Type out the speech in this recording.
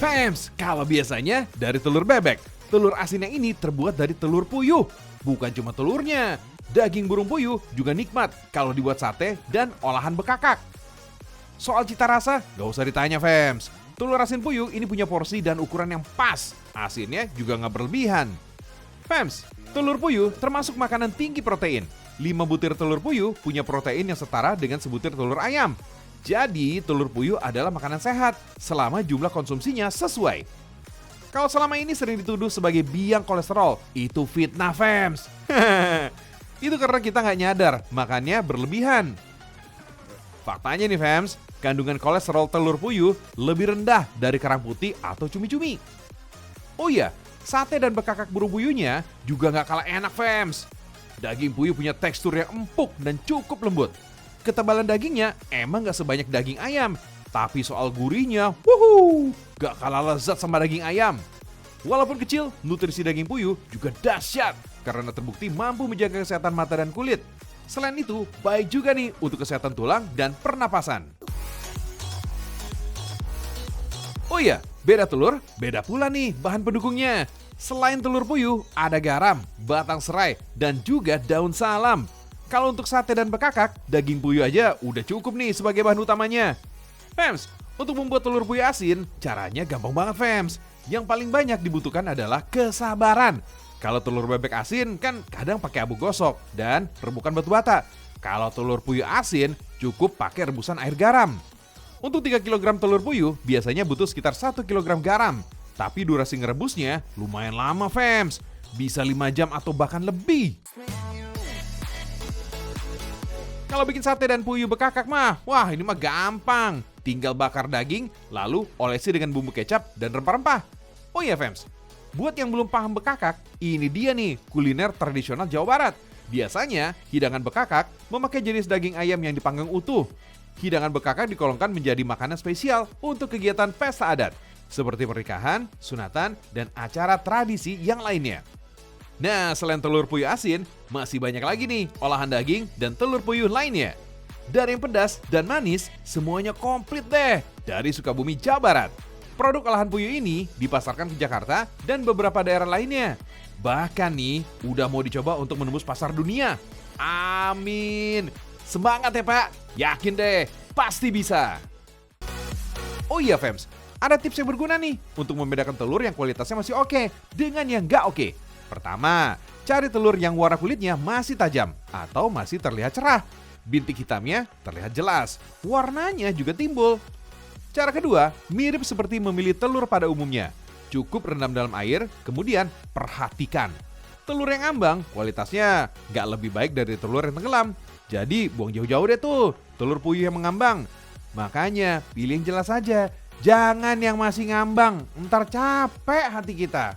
Fems, kalau biasanya dari telur bebek, telur asin yang ini terbuat dari telur puyuh. Bukan cuma telurnya, daging burung puyuh juga nikmat kalau dibuat sate dan olahan bekakak. Soal cita rasa, gak usah ditanya Fems. Telur asin puyuh ini punya porsi dan ukuran yang pas. Asinnya juga gak berlebihan. Fems, telur puyuh termasuk makanan tinggi protein. 5 butir telur puyuh punya protein yang setara dengan sebutir telur ayam. Jadi, telur puyuh adalah makanan sehat selama jumlah konsumsinya sesuai. Kalau selama ini sering dituduh sebagai biang kolesterol, itu fitnah Fems. Itu karena kita nggak nyadar, makannya berlebihan. Faktanya nih Fems, kandungan kolesterol telur puyuh lebih rendah dari kerang putih atau cumi-cumi. Oh iya, sate dan bekakak burung puyuhnya juga nggak kalah enak Fems. Daging puyuh punya tekstur yang empuk dan cukup lembut. Ketebalan dagingnya emang gak sebanyak daging ayam, tapi soal gurihnya, gak kalah lezat sama daging ayam. Walaupun kecil, nutrisi daging puyuh juga dahsyat karena terbukti mampu menjaga kesehatan mata dan kulit. Selain itu, baik juga nih untuk kesehatan tulang dan pernapasan. Oh iya, beda telur, beda pula nih bahan pendukungnya. Selain telur puyuh, ada garam, batang serai, dan juga daun salam. Kalau untuk sate dan bekakak, daging puyuh aja udah cukup nih sebagai bahan utamanya. Fems, untuk membuat telur puyuh asin, caranya gampang banget Fems. Yang paling banyak dibutuhkan adalah kesabaran. Kalau telur bebek asin kan kadang pakai abu gosok dan rebukan batu bata. Kalau telur puyuh asin, cukup pakai rebusan air garam. Untuk 3 kg telur puyuh, biasanya butuh sekitar 1 kg garam. Tapi durasi ngerebusnya lumayan lama Fems. Bisa 5 jam atau bahkan lebih. Kalau bikin sate dan puyuh bekakak mah, wah ini mah gampang. Tinggal bakar daging, lalu olesi dengan bumbu kecap dan rempah-rempah. Oh iya Fems, buat yang belum paham bekakak, ini dia nih kuliner tradisional Jawa Barat. Biasanya, hidangan bekakak memakai jenis daging ayam yang dipanggang utuh. Hidangan bekakak dikolongkan menjadi makanan spesial untuk kegiatan pesta adat, seperti pernikahan, sunatan, dan acara tradisi yang lainnya. Nah, selain telur puyuh asin, masih banyak lagi nih olahan daging dan telur puyuh lainnya. Dari yang pedas dan manis, semuanya komplit deh dari Sukabumi, Jawa Barat. Produk olahan puyuh ini dipasarkan ke Jakarta dan beberapa daerah lainnya. Bahkan nih, udah mau dicoba untuk menembus pasar dunia. Amin. Semangat ya Pak, yakin deh, pasti bisa. Oh iya Fems, ada tips yang berguna nih untuk membedakan telur yang kualitasnya masih oke dengan yang nggak oke. Pertama, cari telur yang warna kulitnya masih tajam atau masih terlihat cerah. Bintik hitamnya terlihat jelas, warnanya juga timbul. Cara kedua, mirip seperti memilih telur pada umumnya. Cukup rendam dalam air, kemudian perhatikan. Telur yang ngambang kualitasnya nggak lebih baik dari telur yang tenggelam. Jadi buang jauh-jauh deh tuh telur puyuh yang mengambang. Makanya pilih yang jelas saja. Jangan yang masih ngambang, ntar capek hati kita.